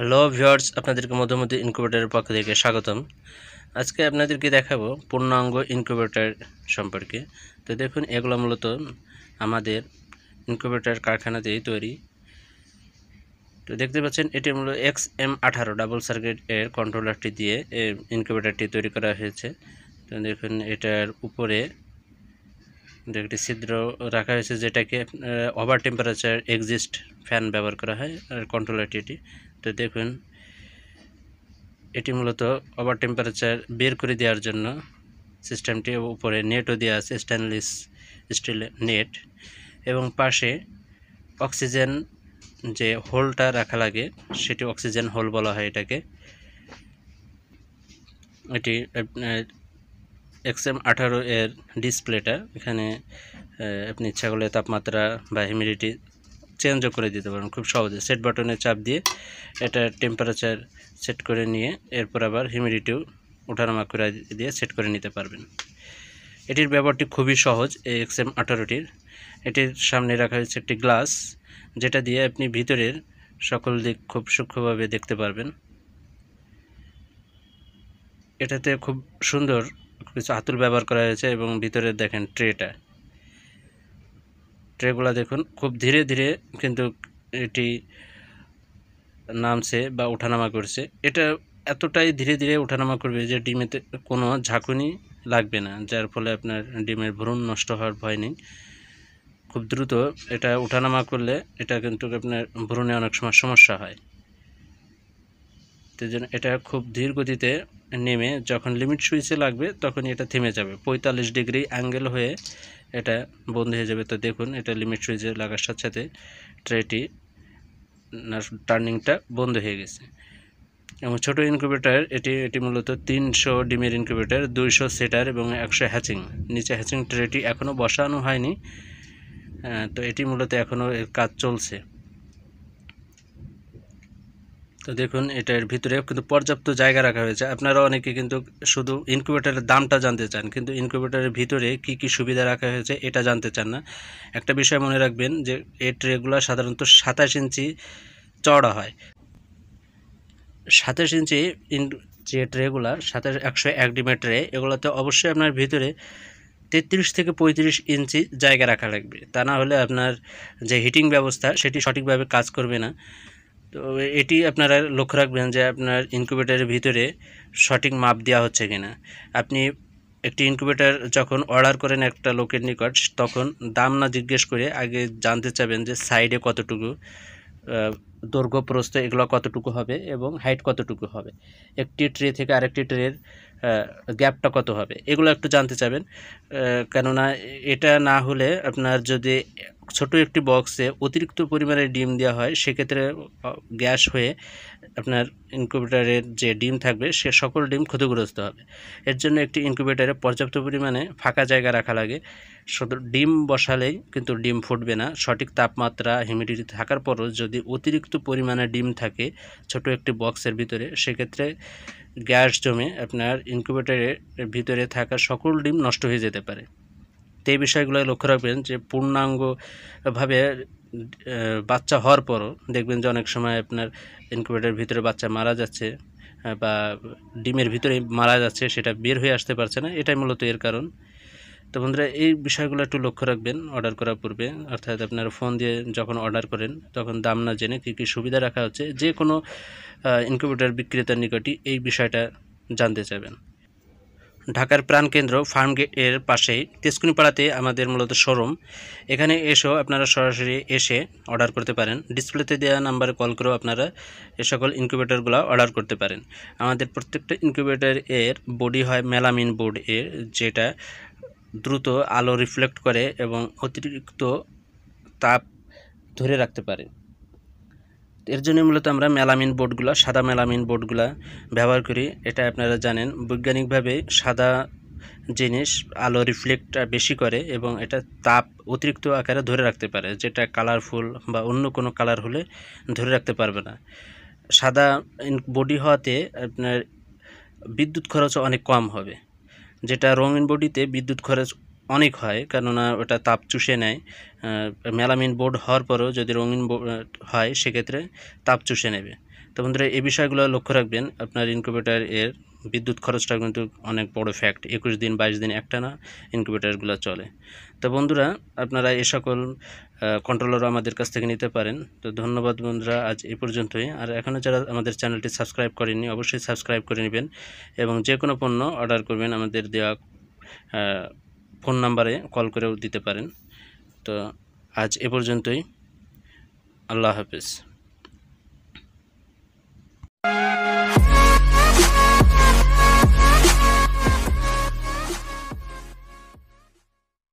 Hello viewers, আপনাদেরকে মধ্যমধ্যে ইনকিউবেটরের পক্ষ থেকে স্বাগতম। আজকে আপনাদেরকে দেখাবো পূর্ণাঙ্গ ইনকিউবেটর সম্পর্কে। তো দেখুন, এগুলো মূলত আমাদের ইনকিউবেটর কারখানাতেই তৈরি। তো দেখতে পাচ্ছেন, এটি মূলত XM18 ডাবল সার্কিট এর কন্ট্রোলারটি দিয়ে ইনকিউবেটরটি তৈরি করা হয়েছে। তো দেখুন, এটার উপরে একটি ছিদ্র রাখা হয়েছে, যেটাকে ওভার টেম্পারেচার এক্সিস্ট ফ্যান ব্যবহার করা হয় আর কন্ট্রোলারটি এটি। তো দেখুন, এটি মূলত ওভার টেম্পারেচার বের করে দেওয়ার জন্য সিস্টেমটি উপরে নেটও দেওয়া আছে, স্টেনলেস স্টিল নেট, এবং পাশে অক্সিজেন যে হোলটা রাখা লাগে সেটি অক্সিজেন হোল বলা হয় এটাকে। এটি XM18 এর ডিসপ্লেটা, এখানে আপনি ইচ্ছা করলে তাপমাত্রা বা হিউমিডিটি চেঞ্জও করে দিতে পারেন খুব সহজে। সেট বাটনে চাপ দিয়ে এটা টেম্পারেচার সেট করে নিয়ে এরপর আবার হিউমিডিটিও ওঠানামা করে দিয়ে সেট করে নিতে পারবেন। এটির ব্যবহারটি খুবই সহজ। এই XM18টির এটির সামনে রাখা হয়েছে একটি গ্লাস, যেটা দিয়ে আপনি ভিতরের সকল দিক খুব সূক্ষ্মভাবে দেখতে পারবেন। এটাতে খুব সুন্দর কিছু হাতুল ব্যবহার করা হয়েছে, এবং ভিতরে দেখেন ট্রেগুলো দেখুন, খুব ধীরে ধীরে কিন্তু এটি নামছে বা ওঠানামা করছে। এটা এতটাই ধীরে ধীরে ওঠানামা করবে যে ডিমেতে কোনো ঝাঁকুনি লাগবে না, যার ফলে আপনার ডিমের ভ্রূণ নষ্ট হওয়ার ভয় নেই। খুব দ্রুত এটা ওঠানামা করলে এটা কিন্তু আপনার ভ্রূণে অনেক সময় সমস্যা হয়। তো জন্য এটা খুব ধীর গতিতে নেমে যখন লিমিট সুইচে লাগবে তখনই এটা থেমে যাবে। 45 ডিগ্রি অ্যাঙ্গেল হয়ে এটা বন্ধ হয়ে যাবে। তো দেখুন, এটা লিমিট সুইচে লাগার সাথে সাথে ট্রেটি টার্নিংটা বন্ধ হয়ে গেছে। এবং ছোটো ইনকিউবেটর এটি মূলত 300 ডিমের ইনকিউবেটর, 200 সেটার এবং 100 হ্যাচিং। নিচে হ্যাচিং ট্রেটি এখনও বসানো হয়নি, তো এটি মূলত এখনও কাজ চলছে। তো দেখুন, এটার ভিতরে কিন্তু পর্যাপ্ত জায়গা রাখা হয়েছে। আপনারা অনেকে কিন্তু শুধু ইনকিউবেটরের দামটা জানতে চান, কিন্তু ইনকিউবেটরের ভিতরে কি কি সুবিধা রাখা হয়েছে এটা জানতে চান না। একটা বিষয় মনে রাখবেন যে এই ট্রেগুলো সাধারণত 27 ইঞ্চি চওড়া হয়। 27 ইঞ্চি যে ট্রেগুলো 101 ডিমের ট্রে, এগুলোতে অবশ্যই আপনার ভিতরে 33 থেকে 35 ইঞ্চি জায়গা রাখা লাগবে। তা না হলে আপনার যে হিটিং ব্যবস্থা সেটি সঠিকভাবে কাজ করবে না। তো এটি আপনারা লক্ষ্য রাখবেন যে আপনার ইনকিউবেটরের ভিতরে সঠিক মাপ দেওয়া হচ্ছে কিনা। আপনি একটি ইনকিউবেটর যখন অর্ডার করেন একটা লোকের নিকট, তখন দাম না জিজ্ঞেস করে আগে জানতে চাবেন যে সাইডে কতটুকু দৈর্ঘ্য প্রস্থ এগুলো কতটুকু হবে এবং হাইট কতটুকু হবে, একটি ট্রে থেকে আরেকটি ট্রের গ্যাপটা কত হবে, এগুলো একটু জানতে চাবেন। কেননা এটা না হলে আপনার যদি ছোট একটি বক্সে অতিরিক্ত পরিমাণে ডিম দেওয়া হয়, সেক্ষেত্রে গ্যাস হয়ে আপনার ইনকিউবেটরের যে ডিম থাকবে সে সকল ডিম ক্ষতিগ্রস্ত হবে। এর জন্য একটি ইনকিউবেটরে পর্যাপ্ত পরিমাণে ফাঁকা জায়গা রাখা লাগে। শুধু ডিম বসালেই কিন্তু ডিম ফুটবে না। সঠিক তাপমাত্রা হিউমিডিটি থাকার পরও যদি অতিরিক্ত পরিমাণে ডিম থাকে ছোট একটি বক্সের ভিতরে, সেক্ষেত্রে গ্যাস জমে আপনার ইনকিউবেটরের ভিতরে থাকা সকল ডিম নষ্ট হয়ে যেতে পারে। তো এই বিষয়গুলো লক্ষ্য রাখবেন যে পূর্ণাঙ্গভাবে বাচ্চা হওয়ার পরও দেখবেন যে অনেক সময় আপনার ইনকিউবেটরের ভিতরে বাচ্চা মারা যাচ্ছে, বা ডিমের ভিতরে মারা যাচ্ছে, সেটা বের হয়ে আসতে পারছে না। এটাই মূলত এর কারণ। তো বন্ধুরা, এই বিষয়গুলো একটু লক্ষ্য রাখবেন অর্ডার করার পূর্বে। অর্থাৎ আপনারা ফোন দিয়ে যখন অর্ডার করেন তখন দাম না জেনে কী কী সুবিধা রাখা হচ্ছে, যে কোনো ইনকিউবেটর বিক্রেতার নিকটই এই বিষয়টা জানতে চাবেন। ঢাকার প্রাণকেন্দ্র ফার্ম গেটের পাশেই তেজকুনিপাড়াতে আমাদের মূলত শোরুম। এখানে এসেও আপনারা সরাসরি এসে অর্ডার করতে পারেন। ডিসপ্লেতে দেওয়া নাম্বারে কল করেও আপনারা এ সকল ইনকিউবেটরগুলো অর্ডার করতে পারেন। আমাদের প্রত্যেকটা ইনকিউবেটর এর বডি হয় মেলামিন বোর্ড এর, যেটা দ্রুত আলো রিফ্লেক্ট করে এবং অতিরিক্ত তাপ ধরে রাখতে পারে। এর জন্য মূলত আমরা মেলামিন বোর্ডগুলো, সাদা মেলামিন বোর্ডগুলো ব্যবহার করি। এটা আপনারা জানেন, বৈজ্ঞানিকভাবে সাদা জিনিস আলো রিফ্লেক্টটা বেশি করে এবং এটা তাপ অতিরিক্ত আকারে ধরে রাখতে পারে, যেটা কালারফুল বা অন্য কোনো কালার হলে ধরে রাখতে পারবে না। সাদা বডি হওয়াতে আপনার বিদ্যুৎ খরচও অনেক কম হবে, যেটা রঙিন বডিতে বিদ্যুৎ খরচ অনেক হয়, কেননা ওটা তাপ চুষে নেয়। মেলামিন বোর্ড হওয়ার পরেও যদি রঙিন হয় সেক্ষেত্রে তাপ চুষে নেবে। তো বন্ধুরা এই বিষয়গুলো লক্ষ্য রাখবেন। আপনার ইনকিউবেটর এর বিদ্যুৎ খরচটা কিন্তু অনেক বড় ফ্যাক্ট। 21 দিন 22 দিন একটানা ইনকিউবেটরগুলো চলে। তো বন্ধুরা আপনারা এই সকল কন্ট্রোলারও আমাদের কাছ থেকে নিতে পারেন। তো ধন্যবাদ বন্ধুরা, আজ এই পর্যন্তই। আর এখনও যারা আমাদের চ্যানেলটি সাবস্ক্রাইব করেননি অবশ্যই সাবস্ক্রাইব করে নেবেন এবং যে কোনো পণ্য অর্ডার করবেন আমাদের দেওয়া ফোন নাম্বারে কল করেও দিতে পারেন। তো আজ এ পর্যন্তই। আল্লাহ হাফেজ।